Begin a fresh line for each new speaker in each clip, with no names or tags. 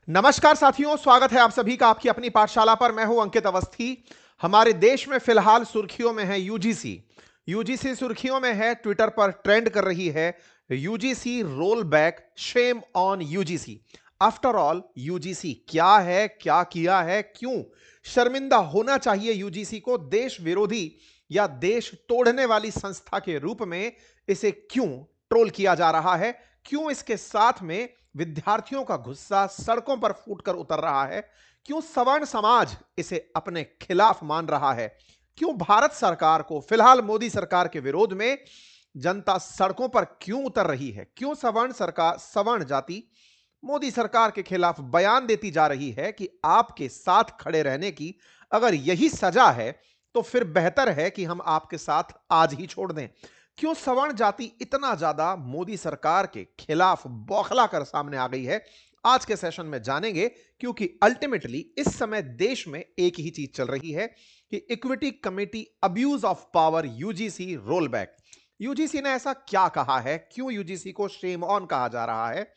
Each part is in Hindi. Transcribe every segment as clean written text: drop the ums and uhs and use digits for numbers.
नमस्कार साथियों, स्वागत है आप सभी का आपकी अपनी पाठशाला पर। मैं हूं अंकित अवस्थी। हमारे देश में फिलहाल सुर्खियों में है यूजीसी। यूजीसी सुर्खियों में है, ट्विटर पर ट्रेंड कर रही है UGC roll back, shame on UGC. After all UGC क्या है, क्या किया है, क्यों शर्मिंदा होना चाहिए यूजीसी को? देश विरोधी या देश तोड़ने वाली संस्था के रूप में इसे क्यों ट्रोल किया जा रहा है? क्यों इसके साथ में विद्यार्थियों का गुस्सा सड़कों पर फूटकर उतर रहा है? क्यों सवर्ण समाज इसे अपने खिलाफ मान रहा है? क्यों भारत सरकार को, फिलहाल मोदी सरकार के विरोध में जनता सड़कों पर क्यों उतर रही है? क्यों सवर्ण जाति मोदी सरकार के खिलाफ बयान देती जा रही है कि आपके साथ खड़े रहने की अगर यही सजा है तो फिर बेहतर है कि हम आपके साथ आज ही छोड़ दें? क्यों सवर्ण जाति इतना ज्यादा मोदी सरकार के खिलाफ बौखला कर सामने आ गई है? आज के सेशन में जानेंगे, क्योंकि अल्टीमेटली इस समय देश में एक ही चीज चल रही है कि equity committee abuse of power, UGC roll back. UGC ने ऐसा क्या कहा है? क्यों यूजीसी को शेम ऑन कहा जा रहा है?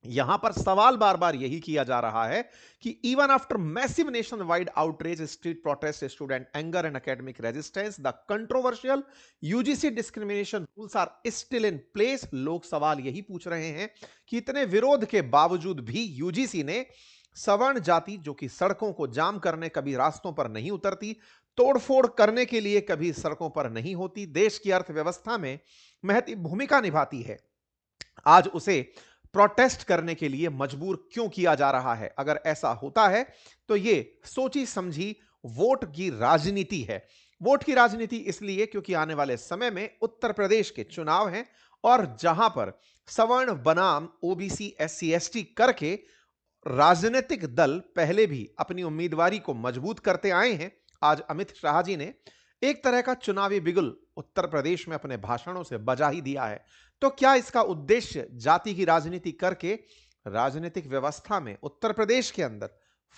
यहां पर सवाल बार बार यही किया जा रहा है कि even after massive nationwide outreach, street protest, student anger and academic resistance, the controversial UGC discrimination rules are still in place. लोग सवाल यही पूछ रहे हैं कि इतने विरोध के बावजूद भी यूजीसी ने सवर्ण जाति, जो कि सड़कों को जाम करने कभी रास्तों पर नहीं उतरती, तोड़फोड़ करने के लिए कभी सड़कों पर नहीं होती, देश की अर्थव्यवस्था में महती भूमिका निभाती है, आज उसे प्रोटेस्ट करने के लिए मजबूर क्यों किया जा रहा है? अगर ऐसा होता है तो यह सोची समझी वोट की राजनीति है। वोट की राजनीति इसलिए क्योंकि आने वाले समय में उत्तर प्रदेश के चुनाव हैं और जहां पर सवर्ण बनाम ओबीसी एससी एसटी करके राजनीतिक दल पहले भी अपनी उम्मीदवारी को मजबूत करते आए हैं। आज अमित शाह जी ने एक तरह का चुनावी बिगुल उत्तर प्रदेश में अपने भाषणों से बजा ही दिया है। तो क्या इसका उद्देश्य जाति की राजनीति करके राजनीतिक व्यवस्था में उत्तर प्रदेश के अंदर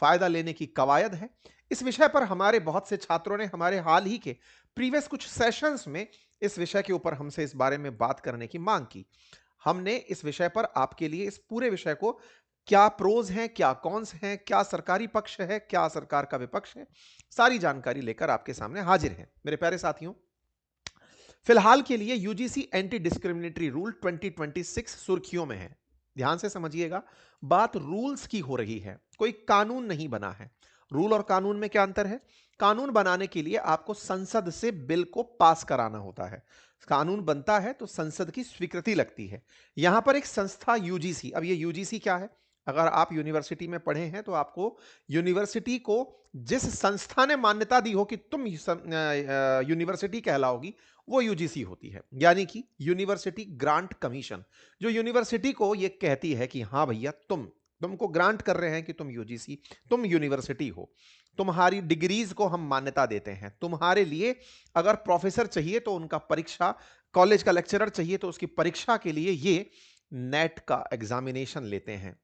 फायदा लेने की कवायद है? इस विषय पर हमारे बहुत से छात्रों ने हमारे हाल ही के प्रीवियस कुछ सेशंस में इस विषय के ऊपर हमसे इस बारे में बात करने की मांग की। हमने इस विषय पर आपके लिए इस पूरे विषय को, क्या प्रोज हैं, क्या कॉन्स हैं, क्या सरकारी पक्ष है, क्या सरकार का विपक्ष है, सारी जानकारी लेकर आपके सामने हाजिर हैं। मेरे प्यारे साथियों, फिलहाल के लिए यूजीसी एंटी डिस्क्रिमिनेटरी रूल 2026 सुर्खियों में है। ध्यान से समझिएगा, बात रूल्स की हो रही है, कोई कानून नहीं बना है। रूल और कानून में क्या अंतर है? कानून बनाने के लिए आपको संसद से बिल को पास कराना होता है। कानून बनता है तो संसद की स्वीकृति लगती है। यहां पर एक संस्था यूजीसी, अब ये यूजीसी क्या है? अगर आप यूनिवर्सिटी में पढ़े हैं तो आपको यूनिवर्सिटी को जिस संस्था ने मान्यता दी हो कि तुम यूनिवर्सिटी कहलाओगी, वो यूजीसी होती है, यानी कि यूनिवर्सिटी ग्रांट कमीशन, जो यूनिवर्सिटी को ये कहती है कि हाँ भैया, तुमको ग्रांट कर रहे हैं कि तुम यूजीसी, तुम यूनिवर्सिटी हो, तुम्हारी डिग्रीज को हम मान्यता देते हैं। तुम्हारे लिए अगर प्रोफेसर चाहिए तो उनका परीक्षा, कॉलेज का लेक्चरर चाहिए तो उसकी परीक्षा के लिए ये नेट का एग्जामिनेशन लेते हैं।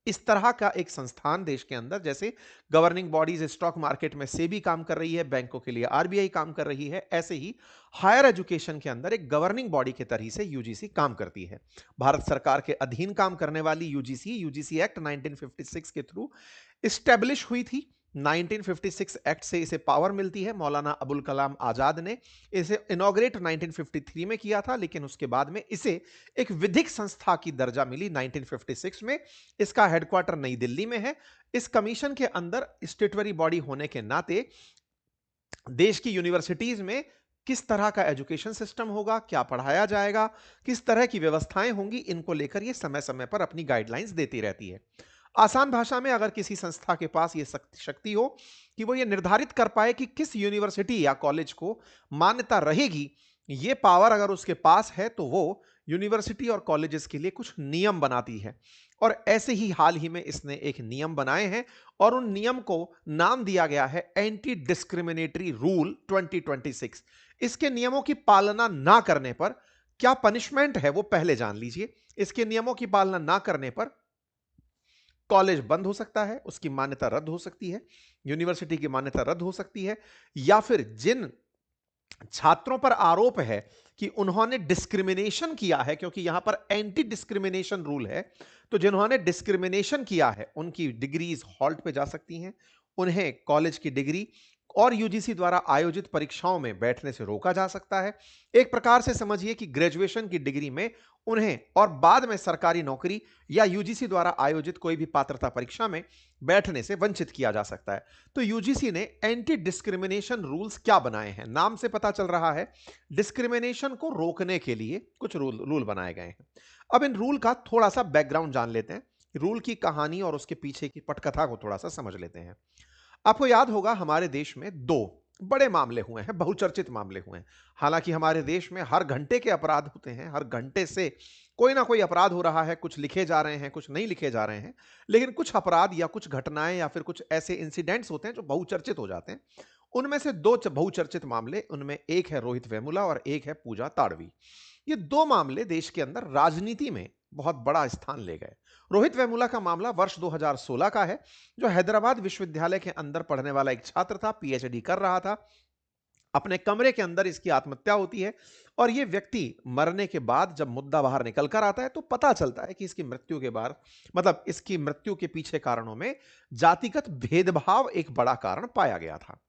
इस तरह का एक संस्थान देश के अंदर, जैसे गवर्निंग बॉडीज स्टॉक मार्केट में सेबी काम कर रही है, बैंकों के लिए आरबीआई काम कर रही है, ऐसे ही हायर एजुकेशन के अंदर एक गवर्निंग बॉडी के तरीके से यूजीसी काम करती है। भारत सरकार के अधीन काम करने वाली यूजीसी, यूजीसी एक्ट 1956 के थ्रू स्टैब्लिश हुई थी। 1956 एक्ट से इसे पावर मिलती है। मौलाना अबुल कलाम आजाद ने इसे इनॉग्रेट 1953 में किया था, लेकिन उसके बाद में इसे एक विधिक संस्था की दर्जा मिली 1956 में। इसका हेडक्वार्टर नई दिल्ली में है। इस कमीशन के अंदर स्टेटरी बॉडी होने के नाते देश की यूनिवर्सिटीज में किस तरह का एजुकेशन सिस्टम होगा, क्या पढ़ाया जाएगा, किस तरह की व्यवस्थाएं होंगी, इनको लेकर यह समय समय पर अपनी गाइडलाइंस देती रहती है। आसान भाषा में, अगर किसी संस्था के पास यह शक्ति हो कि वो ये निर्धारित कर पाए कि किस यूनिवर्सिटी या कॉलेज को मान्यता रहेगी, ये पावर अगर उसके पास है, तो वो यूनिवर्सिटी और कॉलेजेस के लिए कुछ नियम बनाती है। और ऐसे ही हाल ही में इसने एक नियम बनाए हैं और उन नियम को नाम दिया गया है एंटी डिस्क्रिमिनेटरी रूल 2026। इसके नियमों की पालना ना करने पर क्या पनिशमेंट है वो पहले जान लीजिए। इसके नियमों की पालना ना करने पर कॉलेज बंद हो सकता है, उसकी मान्यता रद्द हो सकती है, यूनिवर्सिटी की मान्यता रद्द हो सकती है, या फिर जिन छात्रों पर आरोप है कि उन्होंने डिस्क्रिमिनेशन किया है, क्योंकि यहां पर एंटी डिस्क्रिमिनेशन रूल है। तो जिन्होंने डिस्क्रिमिनेशन किया है उनकी डिग्रीज हॉल्ट पे जा सकती हैं, उन्हें कॉलेज की डिग्री और यूजीसी द्वारा आयोजित परीक्षाओं में बैठने से रोका जा सकता है। एक प्रकार से समझिए कि ग्रेजुएशन की डिग्री में उन्हें और बाद में सरकारी नौकरी या यूजीसी द्वारा आयोजित कोई भी पात्रता परीक्षा में बैठने से वंचित किया जा सकता है। तो यूजीसी ने एंटी डिस्क्रिमिनेशन रूल्स क्या बनाए हैं, नाम से पता चल रहा है डिस्क्रिमिनेशन को रोकने के लिए कुछ रूल बनाए गए हैं। अब इन रूल का थोड़ा सा बैकग्राउंड जान लेते हैं, रूल की कहानी और उसके पीछे की पटकथा को थोड़ा सा समझ लेते हैं। आपको याद होगा हमारे देश में दो बड़े मामले हुए हैं, बहुचर्चित मामले हुए हैं। हालांकि हमारे देश में हर घंटे के अपराध होते हैं, हर घंटे से कोई ना कोई अपराध हो रहा है, कुछ लिखे जा रहे हैं, कुछ नहीं लिखे जा रहे हैं, लेकिन कुछ अपराध या कुछ घटनाएं या फिर कुछ ऐसे इंसिडेंट्स होते हैं जो बहुचर्चित हो जाते हैं। उनमें से दो बहुचर्चित मामले, उनमें एक है रोहित वेमुला और एक है पूजा ताड़वी। ये दो मामले देश के अंदर राजनीति में बहुत बड़ा स्थान ले गए। रोहित वेमुला का मामला वर्ष 2016 का है, जो हैदराबाद विश्वविद्यालय के अंदर पढ़ने वाला एक छात्र था, पीएचडी कर रहा था। अपने कमरे के अंदर इसकी आत्महत्या होती है और यह व्यक्ति मरने के बाद जब मुद्दा बाहर निकल कर आता है तो पता चलता है कि इसकी मृत्यु के बाद, मतलब इसकी मृत्यु के पीछे कारणों में जातिगत भेदभाव एक बड़ा कारण पाया गया था।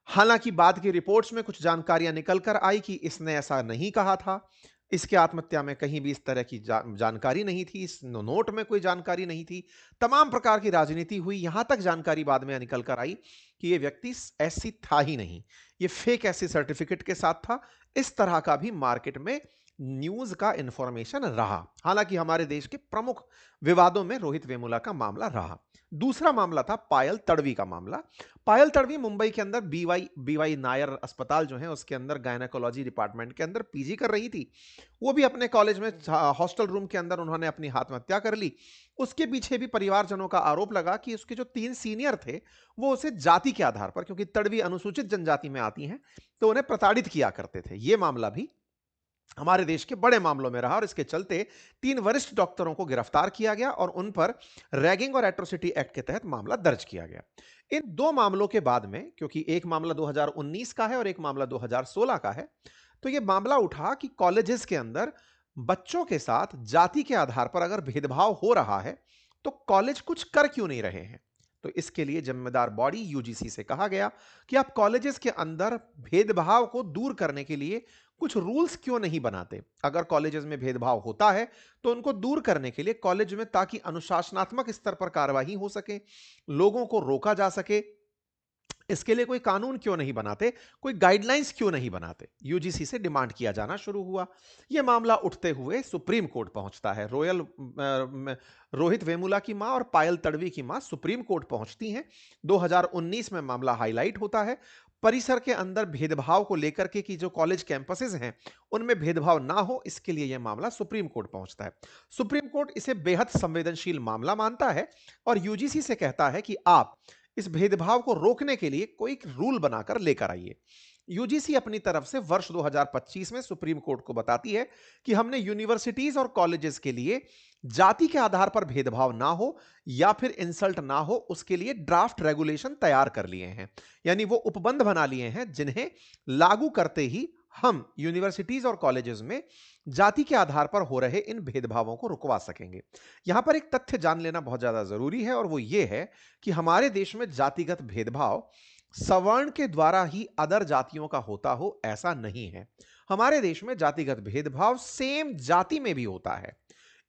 हालांकि बाद की रिपोर्ट्स में कुछ जानकारियां निकल कर आई कि इसने ऐसा नहीं कहा था, इसके आत्महत्या में कहीं भी इस तरह की जानकारी नहीं थी, इस नोट में कोई जानकारी नहीं थी। तमाम प्रकार की राजनीति हुई, यहां तक जानकारी बाद में निकल कर आई कि यह व्यक्ति ऐसी था ही नहीं, ये फेक ऐसी सर्टिफिकेट के साथ था। इस तरह का भी मार्केट में न्यूज का इंफॉर्मेशन रहा। हालांकि हमारे देश के प्रमुख विवादों में रोहित वेमुला का मामला रहा। दूसरा मामला था पायल तड़वी का मामला। पायल तड़वी मुंबई के अंदर बीवाई नायर अस्पताल जो है उसके अंदर गायनेकोलॉजी डिपार्टमेंट के अंदर पीजी कर रही थी। वो भी अपने कॉलेज में हॉस्टल रूम के अंदर उन्होंने अपनी आत्महत्या कर ली। उसके पीछे भी परिवारजनों का आरोप लगा कि उसके जो 3 सीनियर थे वो उसे जाति के आधार पर, क्योंकि तड़वी अनुसूचित जनजाति में आती हैं, तो उन्हें प्रताड़ित किया करते थे। यह मामला भी हमारे देश के बड़े मामलों में रहा और इसके चलते 3 वरिष्ठ डॉक्टरों को गिरफ्तार किया गया और उन पर रैगिंग और एट्रोसिटी एक्ट के तहत मामला दर्ज किया गया। इन दो मामलों के बाद में, क्योंकि एक मामला 2019 का है और एक मामला 2016 का है, तो यह मामला उठा कि कॉलेजेस के अंदर बच्चों के साथ जाति के आधार पर अगर भेदभाव हो रहा है तो कॉलेज कुछ कर क्यों नहीं रहे हैं। तो इसके लिए जिम्मेदार बॉडी यूजीसी से कहा गया कि आप कॉलेजेस के अंदर भेदभाव को दूर करने के लिए कुछ रूल्स क्यों नहीं बनाते। अगर कॉलेजेस में भेदभाव होता है तो उनको दूर करने के लिए कॉलेज में, ताकि अनुशासनात्मक स्तर पर कार्रवाई हो सके, लोगों को रोका जा सके, इसके लिए कोई कानून क्यों नहीं बनाते, कोई गाइडलाइंस क्यों नहीं बनाते। यूजीसी से डिमांड किया जाना शुरू हुआ। यह मामला उठते हुए सुप्रीम कोर्ट पहुंचता है। रोहित वेमुला की मां और पायल तड़वी की मां सुप्रीम कोर्ट पहुंचती हैं। 2019 में मामला हाईलाइट होता है। परिसर के अंदर भेदभाव को लेकर के कि जो कॉलेज कैंपसेस हैं उनमें भेदभाव ना हो, इसके लिए यह मामला सुप्रीम कोर्ट पहुंचता है। सुप्रीम कोर्ट इसे बेहद संवेदनशील मामला मानता है और यूजीसी से कहता है कि आप इस भेदभाव को रोकने के लिए कोई रूल बनाकर लेकर आइए। यूजीसी अपनी तरफ से वर्ष 2025 में सुप्रीम कोर्ट को बताती है कि हमने यूनिवर्सिटीज और कॉलेजेस के लिए जाति के आधार पर भेदभाव ना हो या फिर इंसल्ट ना हो, उसके लिए ड्राफ्ट रेगुलेशन तैयार कर लिए हैं। यानी वो उपबंध बना लिए हैं जिन्हें लागू करते ही हम यूनिवर्सिटीज और कॉलेजेस में जाति के आधार पर हो रहे इन भेदभावों को रुकवा सकेंगे। यहां पर एक तथ्य जान लेना बहुत ज्यादा जरूरी है और वो ये है कि हमारे देश में जातिगत भेदभाव सवर्ण के द्वारा ही अदर जातियों का होता हो ऐसा नहीं है। हमारे देश में जातिगत भेदभाव सेम जाति में भी होता है।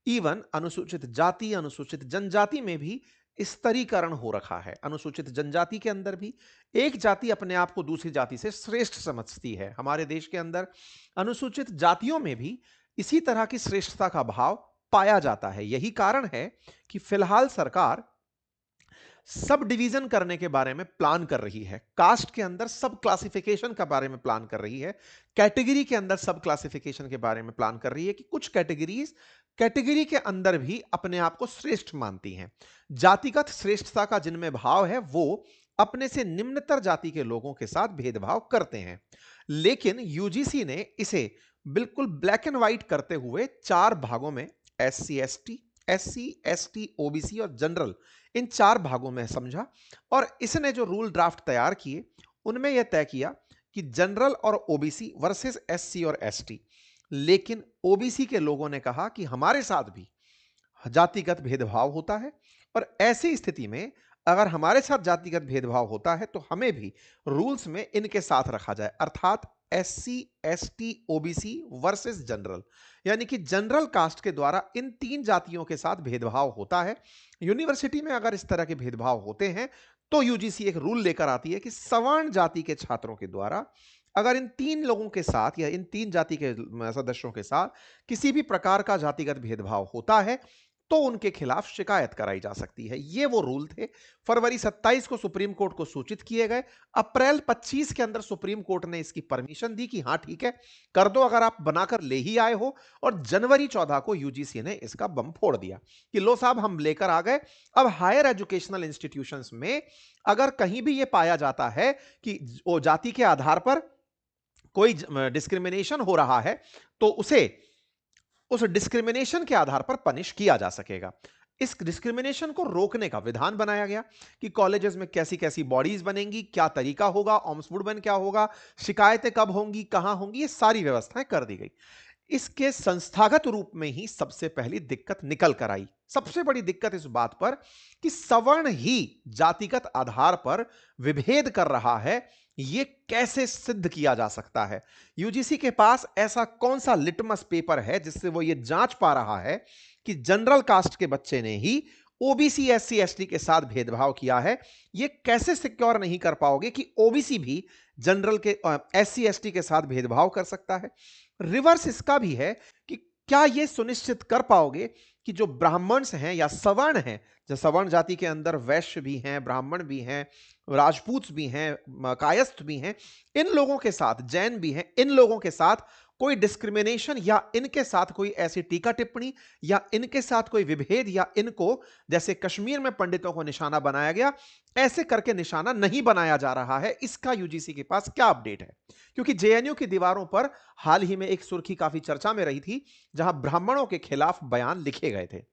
इवन अनुसूचित जाति, अनुसूचित जनजाति में भी स्तरीकरण हो रखा है। अनुसूचित जनजाति के अंदर भी एक जाति अपने आप को दूसरी जाति से श्रेष्ठ समझती है। हमारे देश के अंदर अनुसूचित जातियों में भी इसी तरह की श्रेष्ठता का भाव पाया जाता है। यही कारण है कि फिलहाल सरकार सब डिवीजन करने के बारे में प्लान कर रही है, कास्ट के अंदर सब क्लासिफिकेशन के बारे में प्लान कर रही है, कैटेगरी के अंदर सब क्लासिफिकेशन के बारे में प्लान कर रही है कि कुछ कैटेगरी के अंदर भी अपने आप को श्रेष्ठ मानती हैं। जातिगत श्रेष्ठता का जिनमें भाव है वो अपने से निम्नतर जाति के लोगों के साथ भेदभाव करते हैं। लेकिन यूजीसी ने इसे बिल्कुल ब्लैक एंड व्हाइट करते हुए 4 भागों में, एससी एसटी ओबीसी और जनरल, इन 4 भागों में समझा और इसने जो रूल ड्राफ्ट तैयार किए उनमें यह तय किया कि जनरल और ओबीसी वर्सेस एससी और एसटी, लेकिन ओबीसी के लोगों ने कहा कि हमारे साथ भी जातिगत भेदभाव होता है और ऐसी स्थिति में अगर हमारे साथ जातिगत भेदभाव होता है तो हमें भी रूल्स में इनके साथ रखा जाए, अर्थात SC, ST, OBC versus general, यानी कि जनरल कास्ट के द्वारा इन तीन जातियों के साथ भेदभाव होता है। यूनिवर्सिटी में अगर इस तरह के भेदभाव होते हैं तो यूजीसी एक रूल लेकर आती है कि सवर्ण जाति के छात्रों के द्वारा अगर इन तीन लोगों के साथ या इन तीन जाति के सदस्यों के साथ किसी भी प्रकार का जातिगत भेदभाव होता है तो उनके खिलाफ शिकायत कराई जा सकती है। ये वो रूल थे। फरवरी 27 को सुप्रीम कोर्ट को सूचित किए गए। अप्रैल 25 के अंदर सुप्रीम कोर्ट ने इसकी परमिशन दी कि हां ठीक है, कर दो अगर आप बनाकर ले ही आए हो। और जनवरी 14 को यूजीसी ने इसका बम फोड़ दिया कि लो साहब हम लेकर आ गए। अब हायर एजुकेशनल इंस्टीट्यूशंस में अगर कहीं भी यह पाया जाता है कि वो जाति के आधार पर कोई डिस्क्रिमिनेशन हो रहा है तो उस डिस्क्रिमिनेशन के आधार पर पनिश किया जा सकेगा। इस डिस्क्रिमिनेशन को रोकने का विधान बनाया गया कि कॉलेजेस में कैसी कैसी बॉडीज बनेंगी, क्या तरीका होगा, ऑम्बुड्समैन क्या होगा, शिकायतें कब होंगी, कहां होंगी, ये सारी व्यवस्थाएं कर दी गई। इसके संस्थागत रूप में ही सबसे पहली दिक्कत निकल कर आई। सबसे बड़ी दिक्कत इस बात पर कि सवर्ण ही जातिगत आधार पर विभेद कर रहा है, यह कैसे सिद्ध किया जा सकता है। यूजीसी के पास ऐसा कौन सा लिटमस पेपर है जिससे वो यह जांच पा रहा है कि जनरल कास्ट के बच्चे ने ही ओबीसी, एससी, एसटी के साथ भेदभाव किया है। यह कैसे सिक्योर नहीं कर पाओगे कि ओबीसी भी जनरल के एससी, एसटी के साथ भेदभाव कर सकता है। रिवर्स इसका भी है कि क्या यह सुनिश्चित कर पाओगे कि जो ब्राह्मण्स हैं या सवर्ण हैं, जो सवर्ण जाति के अंदर वैश्य भी हैं, ब्राह्मण भी हैं, राजपूत भी हैं, कायस्थ भी हैं, इन लोगों के साथ जैन भी हैं, इन लोगों के साथ कोई डिस्क्रिमिनेशन या इनके साथ कोई ऐसी टीका टिप्पणी या इनके साथ कोई विभेद या इनको जैसे कश्मीर में पंडितों को निशाना बनाया गया ऐसे करके निशाना नहीं बनाया जा रहा है। इसका यूजीसी के पास क्या अपडेट है? क्योंकि जेएनयू की दीवारों पर हाल ही में एक सुर्खी काफी चर्चा में रही थी जहां ब्राह्मणों के खिलाफ बयान लिखे गए थे।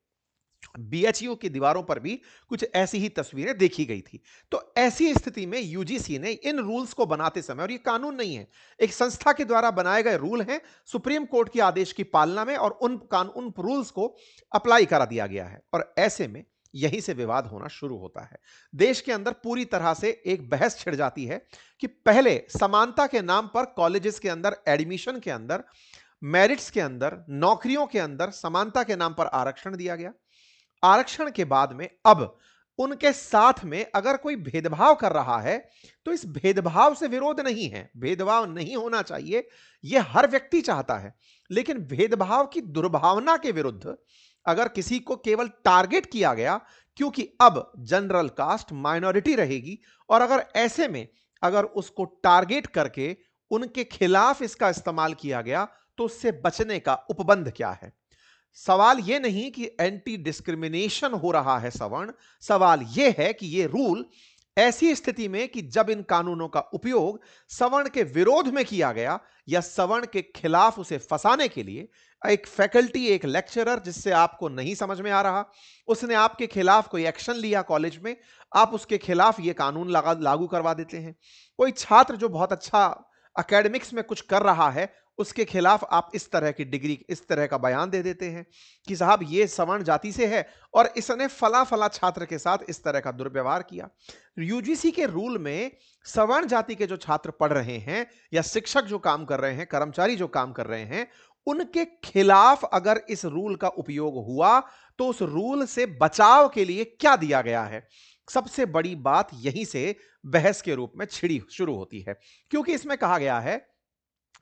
बीएचयू की दीवारों पर भी कुछ ऐसी ही तस्वीरें देखी गई थी। तो ऐसी स्थिति में यूजीसी ने इन रूल्स को बनाते समय, और ये कानून नहीं है, एक संस्था के द्वारा बनाए गए रूल हैं, सुप्रीम कोर्ट के आदेश की पालना में, और उन रूल्स को अप्लाई करा दिया गया है। और ऐसे में यहीं से विवाद होना शुरू होता है। देश के अंदर पूरी तरह से एक बहस छिड़ जाती है कि पहले समानता के नाम पर कॉलेजेस के अंदर, एडमिशन के अंदर, मेरिट्स के अंदर, नौकरियों के अंदर समानता के नाम पर आरक्षण दिया गया। आरक्षण के बाद में अब उनके साथ में अगर कोई भेदभाव कर रहा है तो इस भेदभाव से विरोध नहीं है, भेदभाव नहीं होना चाहिए, यह हर व्यक्ति चाहता है। लेकिन भेदभाव की दुर्भावना के विरुद्ध अगर किसी को केवल टारगेट किया गया, क्योंकि अब जनरल कास्ट माइनॉरिटी रहेगी, और अगर ऐसे में अगर उसको टारगेट करके उनके खिलाफ इसका इस्तेमाल किया गया तो उससे बचने का उपबंध क्या है? सवाल यह नहीं कि एंटी डिस्क्रिमिनेशन हो रहा है सवर्ण, सवाल यह है कि यह रूल ऐसी स्थिति में कि जब इन कानूनों का उपयोग सवर्ण के विरोध में किया गया या सवर्ण के खिलाफ उसे फंसाने के लिए, एक फैकल्टी, एक लेक्चरर जिससे आपको नहीं समझ में आ रहा, उसने आपके खिलाफ कोई एक्शन लिया कॉलेज में, आप उसके खिलाफ यह कानून लागू करवा देते हैं। कोई छात्र जो बहुत अच्छा एकेडमिक्स में कुछ कर रहा है, उसके खिलाफ आप इस तरह की डिग्री, इस तरह का बयान दे देते हैं कि साहब ये सवर्ण जाति से है और इसने फला फला छात्र के साथ इस तरह का दुर्व्यवहार किया। यूजीसी के रूल में सवर्ण जाति के जो छात्र पढ़ रहे हैं या शिक्षक जो काम कर रहे हैं, कर्मचारी जो काम कर रहे हैं, उनके खिलाफ अगर इस रूल का उपयोग हुआ तो उस रूल से बचाव के लिए क्या दिया गया है? सबसे बड़ी बात यहीं से बहस के रूप में छिड़ी शुरू होती है, क्योंकि इसमें कहा गया है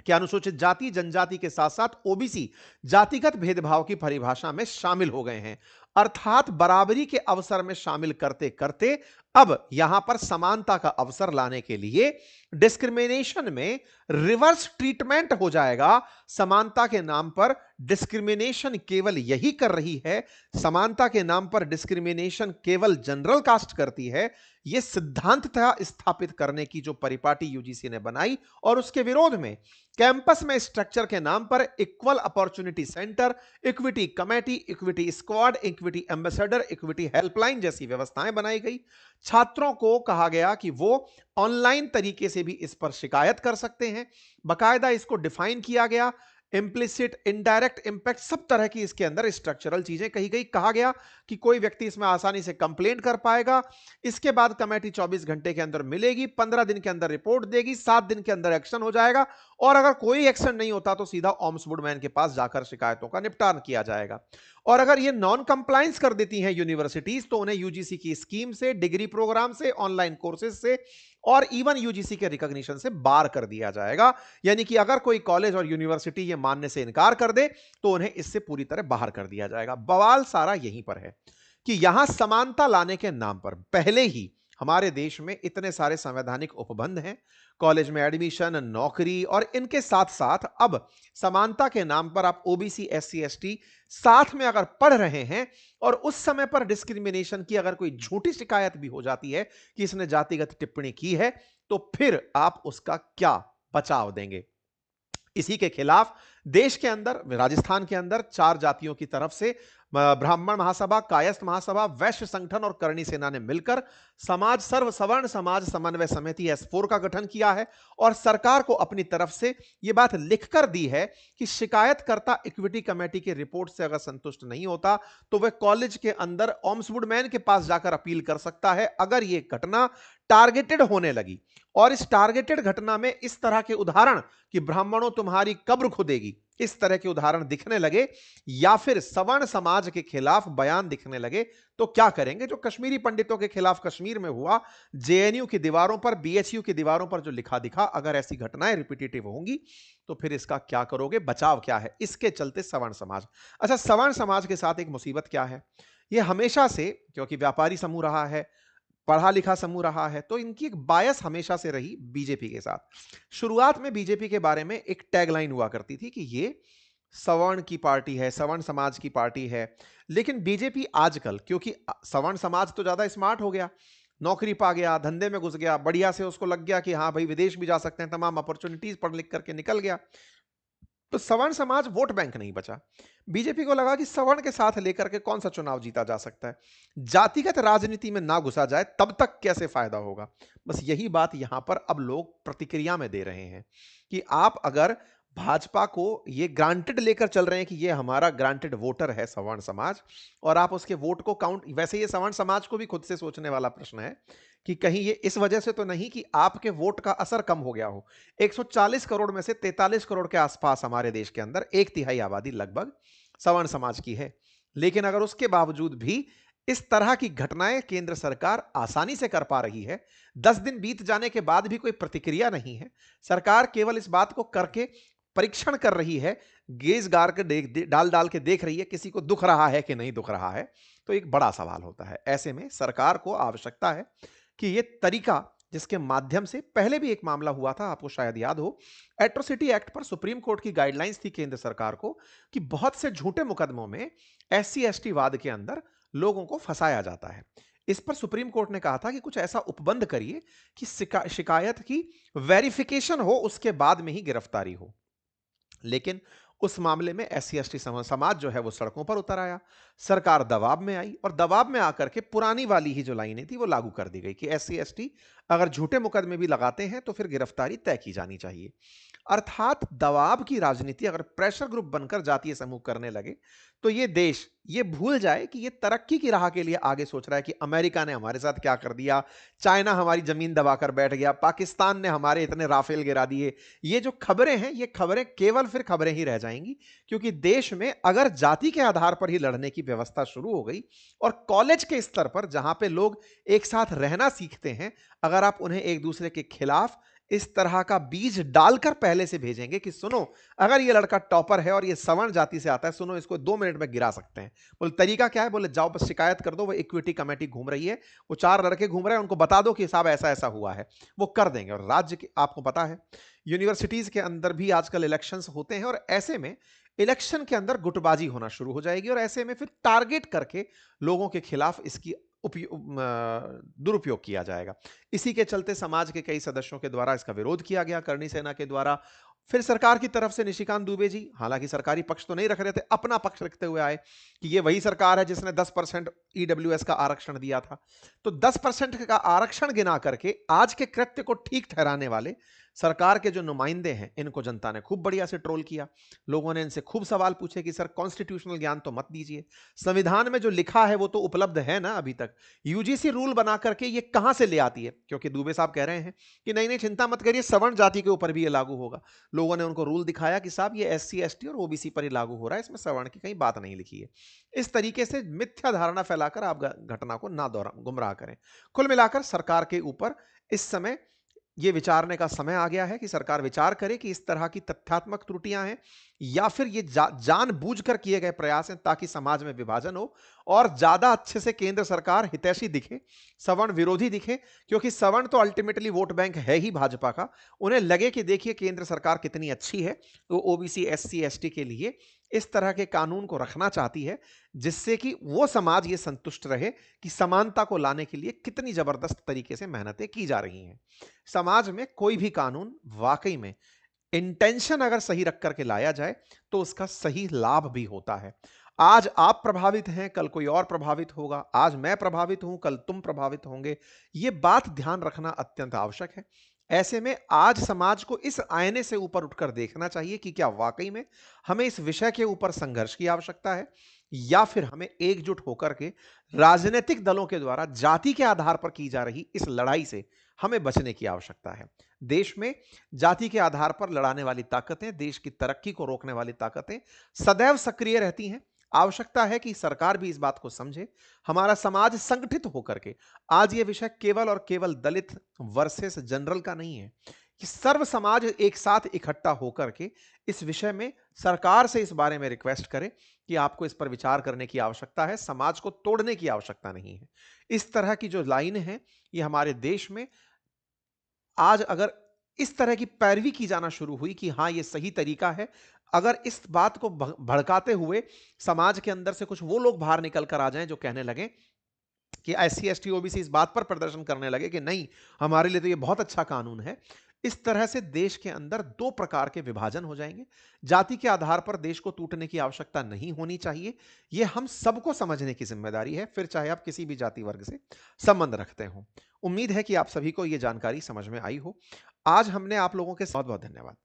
कि अनुसूचित जाति, जनजाति के साथ साथ ओबीसी जातिगत भेदभाव की परिभाषा में शामिल हो गए हैं, अर्थात बराबरी के अवसर में शामिल करते करते अब यहां पर समानता का अवसर लाने के लिए डिस्क्रिमिनेशन में रिवर्स ट्रीटमेंट हो जाएगा। समानता के नाम पर डिस्क्रिमिनेशन केवल यही कर रही है, समानता के नाम पर डिस्क्रिमिनेशन केवल जनरल कास्ट करती है, यह सिद्धांत था स्थापित करने की जो परिपाटी यूजीसी ने बनाई, और उसके विरोध में कैंपस में स्ट्रक्चर के नाम पर equal opportunity centre, equity committee, equity squad, equity ambassador, equity helpline जैसी व्यवस्थाएं बनाई गई। छात्रों को कहा गया कि वो ऑनलाइन तरीके से भी इस पर शिकायत कर सकते हैं। बकायदा इसको डिफाइन किया गया, इम्प्लिसिट, इनडायरेक्ट इंपैक्ट, सब तरह की इसके अंदर स्ट्रक्चरल चीजें कही गई। कहा गया कि कोई व्यक्ति इसमें आसानी से कंप्लेंट कर पाएगा। इसके बाद कमेटी 24 घंटे के अंदर मिलेगी, 15 दिन के अंदर रिपोर्ट देगी, 7 दिन के अंदर एक्शन हो जाएगा, और अगर कोई एक्शन नहीं होता तो सीधा ऑम्बुड्समैन के पास जाकर शिकायतों का निपटान किया जाएगा। और अगर ये नॉन कंप्लायंस कर देती हैं यूनिवर्सिटीज, तो उन्हें यूजीसी की स्कीम से, डिग्री प्रोग्राम से, ऑनलाइन कोर्सेज से और इवन यूजीसी के रिकॉग्निशन से बार कर दिया जाएगा। यानी कि अगर कोई कॉलेज और यूनिवर्सिटी ये मानने से इनकार कर दे तो उन्हें इससे पूरी तरह बाहर कर दिया जाएगा। बवाल सारा यहीं पर है कि यहां समानता लाने के नाम पर पहले ही हमारे देश में इतने सारे संवैधानिक उपबंध हैं, कॉलेज में एडमिशन, नौकरी, और इनके साथ साथ अब समानता के नाम पर आप ओबीसी, एससी, एसटी साथ में अगर पढ़ रहे हैं और उस समय पर डिस्क्रिमिनेशन की अगर कोई झूठी शिकायत भी हो जाती है कि इसने जातिगत टिप्पणी की है, तो फिर आप उसका क्या बचाव देंगे। इसी के खिलाफ देश के अंदर, राजस्थान के अंदर 4 जातियों की तरफ से ब्राह्मण महासभा, कायस्थ महासभा, वैश्य संगठन और करणी सेना ने मिलकर समाज सर्व सवर्ण समाज समन्वय समिति S4 का गठन किया है और सरकार को अपनी तरफ से यह बात लिखकर दी है कि शिकायतकर्ता इक्विटी कमेटी की रिपोर्ट से अगर संतुष्ट नहीं होता तो वह कॉलेज के अंदर ऑम्बुड्समैन के पास जाकर अपील कर सकता है। अगर यह घटना टारगेटेड होने लगी और इस टारगेटेड घटना में इस तरह के उदाहरण कि ब्राह्मणों तुम्हारी कब्र खुदेगी, इस तरह के उदाहरण दिखने लगे या फिर सवर्ण समाज के खिलाफ बयान दिखने लगे, तो क्या करेंगे। जो कश्मीरी पंडितों के खिलाफ कश्मीर में हुआ, जेएनयू की दीवारों पर, बीएचयू की दीवारों पर जो लिखा दिखा, अगर ऐसी घटनाएं रिपीटेटिव होंगी तो फिर इसका क्या करोगे, बचाव क्या है। इसके चलते सवर्ण समाज, अच्छा सवर्ण समाज के साथ एक मुसीबत क्या है, यह हमेशा से, क्योंकि व्यापारी समूह रहा है, पढ़ा लिखा समूह रहा है, तो इनकी एक बायस हमेशा से रही बीजेपी के साथ। शुरुआत में बीजेपी के बारे में एक टैगलाइन हुआ करती थी कि ये सवर्ण की पार्टी है, सवर्ण समाज की पार्टी है। लेकिन बीजेपी आजकल, क्योंकि सवर्ण समाज तो ज्यादा स्मार्ट हो गया, नौकरी पा गया, धंधे में घुस गया, बढ़िया से उसको लग गया कि हाँ भाई विदेश भी जा सकते हैं, तमाम अपॉर्चुनिटीज पढ़ लिख करके निकल गया, तो सवर्ण समाज वोट बैंक नहीं बचा। बीजेपी को लगा कि सवर्ण के साथ लेकर के कौन सा चुनाव जीता जा सकता है, जातिगत राजनीति में ना घुसा जाए तब तक कैसे फायदा होगा। बस यही बात यहां पर अब लोग प्रतिक्रिया में दे रहे हैं कि आप अगर भाजपा को ये ग्रांटेड लेकर चल रहे हैं कि ये हमारा ग्रांटेड वोटर है सवर्ण समाज, और आप उसके वोट को काउंट, वैसे ये सवर्ण समाज को भी खुद से सोचने वाला प्रश्न है कि कहीं ये इस वजह से तो नहीं कि आपके वोट का असर कम हो गया हो। 140 करोड़ में से 43 करोड़ के आसपास हमारे देश के अंदर 1/3 आबादी लगभग सवर्ण समाज की है, लेकिन अगर उसके बावजूद भी इस तरह की घटनाएं केंद्र सरकार आसानी से कर पा रही है, 10 दिन बीत जाने के बाद भी कोई प्रतिक्रिया नहीं है, सरकार केवल इस बात को करके परीक्षण कर रही है, गेज गार के डाल डाल के देख रही है किसी को दुख रहा है कि नहीं दुख रहा है, तो एक बड़ा सवाल होता है। ऐसे में सरकार को आवश्यकता है कि यह तरीका, जिसके माध्यम से पहले भी एक मामला हुआ था, आपको शायद याद हो, एट्रोसिटी एक्ट पर सुप्रीम कोर्ट की गाइडलाइंस थी केंद्र सरकार को कि बहुत से झूठे मुकदमों में एससी एसटी वाद के अंदर लोगों को फंसाया जाता है। इस पर सुप्रीम कोर्ट ने कहा था कि कुछ ऐसा उपबंध करिए कि शिकायत की वेरिफिकेशन हो, उसके बाद में ही गिरफ्तारी हो। लेकिन उस मामले में एससी एसटी समाज जो है वो सड़कों पर उतर आया, सरकार दबाव में आई और दबाव में आकर के पुरानी वाली ही जो लाइनें थी वो लागू कर दी गई कि एससी एसटी अगर झूठे मुकदमे भी लगाते हैं तो फिर गिरफ्तारी तय की जानी चाहिए। अर्थात दबाव की राजनीति अगर प्रेशर ग्रुप बनकर जातीय समूह करने लगे तो ये देश ये भूल जाए कि ये तरक्की की राह के लिए आगे सोच रहा है कि अमेरिका ने हमारे साथ क्या कर दिया, चाइना हमारी जमीन दबाकर बैठ गया, पाकिस्तान ने हमारे इतने राफेल गिरा दिए। ये जो खबरें हैं ये खबरें केवल फिर खबरें ही रह जाएंगी, क्योंकि देश में अगर जाति के आधार पर ही लड़ने की व्यवस्था शुरू हो गई और कॉलेज के स्तर पर जहां पे लोग एक साथ रहना सीखते हैं, अगर आप उन्हें एक दूसरे के खिलाफ इस तरह का बीज डालकर पहले से भेजेंगे कि सुनो अगर ये लड़का टॉपर है और ये सवर्ण जाति से आता है, सुनो इसको 2 मिनट में गिरा सकते हैं। बोले तरीका क्या है, बोले जाओ बस शिकायत कर दो, वो इक्विटी कमेटी घूम रही है, वो 4 लड़के घूम रहे हैं, उनको बता दो कि साहब ऐसा ऐसा हुआ है, वो कर देंगे। और राज्य के आपको पता है यूनिवर्सिटीज के अंदर भी आजकल इलेक्शंस होते हैं और ऐसे में इलेक्शन के अंदर गुटबाजी होना शुरू हो जाएगी और ऐसे में फिर टारगेट करके लोगों के खिलाफ इसकी दुरुपयोग किया जाएगा। इसी के चलते समाज के कई सदस्यों के द्वारा इसका विरोध किया गया, करणी सेना के द्वारा, फिर सरकार की तरफ से निशिकांत दुबे जी, हालांकि सरकारी पक्ष तो नहीं रख रहे थे, अपना पक्ष रखते हुए आए कि ये वही सरकार है जिसने 10% ईडब्ल्यूएस का आरक्षण दिया था। तो 10% का आरक्षण गिना करके आज के कृत्य को ठीक ठहराने वाले सरकार के जो नुमाइंदे हैं, इनको जनता ने खूब बढ़िया से ट्रोल किया। लोगों ने इनसे खूब सवाल पूछे कि सर कॉन्स्टिट्यूशनल ज्ञान तो मत दीजिए, संविधान में जो लिखा है वो तो उपलब्ध है ना अभी तक, यूजीसी रूल बना करके ये कहां से ले आती है? क्योंकि दुबे साहब कह रहे हैं कि नहीं नहीं चिंता मत करिए, सवर्ण जाति के ऊपर भी ये लागू होगा। लोगों ने उनको रूल दिखाया कि साहब ये एससी एसटी और ओबीसी पर ही लागू हो रहा है, इसमें सवर्ण की कहीं बात नहीं लिखी है। इस तरीके से मिथ्या धारणा फैलाकर आप घटना को ना गुमराह करें। कुल मिलाकर सरकार के ऊपर इस समय यह विचारने का समय आ गया है कि सरकार विचार करे कि इस तरह की तथ्यात्मक त्रुटियां हैं या फिर ये जानबूझकर किए गए प्रयास हैं ताकि समाज में विभाजन हो और ज्यादा अच्छे से केंद्र सरकार हितैषी दिखे, सवर्ण विरोधी दिखे। क्योंकि सवर्ण तो अल्टीमेटली वोट बैंक है ही भाजपा का। उन्हें लगे कि देखिए केंद्र सरकार कितनी अच्छी है, तो ओबीसी एससी एसटी के लिए इस तरह के कानून को रखना चाहती है जिससे कि वो समाज ये संतुष्ट रहे कि समानता को लाने के लिए कितनी जबरदस्त तरीके से मेहनतें की जा रही हैं। समाज में कोई भी कानून वाकई में इंटेंशन अगर सही रख करके लाया जाए तो उसका सही लाभ भी होता है। आज आप प्रभावित हैं, कल कोई और प्रभावित होगा। आज मैं प्रभावित हूं, कल तुम प्रभावित होंगे। यह बात ध्यान रखना अत्यंत आवश्यक है। ऐसे में आज समाज को इस आईने से ऊपर उठकर देखना चाहिए कि क्या वाकई में हमें इस विषय के ऊपर संघर्ष की आवश्यकता है या फिर हमें एकजुट होकर के राजनीतिक दलों के द्वारा जाति के आधार पर की जा रही इस लड़ाई से हमें बचने की आवश्यकता है। देश में जाति के आधार पर लड़ाने वाली ताकतें, देश की तरक्की को रोकने वाली ताकतें सदैव सक्रिय रहती हैं। आवश्यकता है कि सरकार भी इस बात को समझे, हमारा समाज संगठित होकर के आज यह विषय केवल और केवल दलित वर्सेस जनरल का नहीं है कि सर्व समाज एक साथ इकट्ठा होकर के इस विषय में सरकार से इस बारे में रिक्वेस्ट करे कि आपको इस पर विचार करने की आवश्यकता है, समाज को तोड़ने की आवश्यकता नहीं है। इस तरह की जो लाइन है ये हमारे देश में आज अगर इस तरह की पैरवी की जाना शुरू हुई कि हां ये सही तरीका है, अगर इस बात को भड़काते हुए समाज के अंदर से कुछ वो लोग बाहर निकल कर आ जाएं जो कहने लगे कि एससी एसटी ओबीसी इस बात पर प्रदर्शन करने लगे कि नहीं हमारे लिए तो ये बहुत अच्छा कानून है, इस तरह से देश के अंदर दो प्रकार के विभाजन हो जाएंगे। जाति के आधार पर देश को टूटने की आवश्यकता नहीं होनी चाहिए। यह हम सबको समझने की जिम्मेदारी है, फिर चाहे आप किसी भी जाति वर्ग से संबंध रखते हो। उम्मीद है कि आप सभी को यह जानकारी समझ में आई हो। आज हमने आप लोगों के बहुत बहुत धन्यवाद।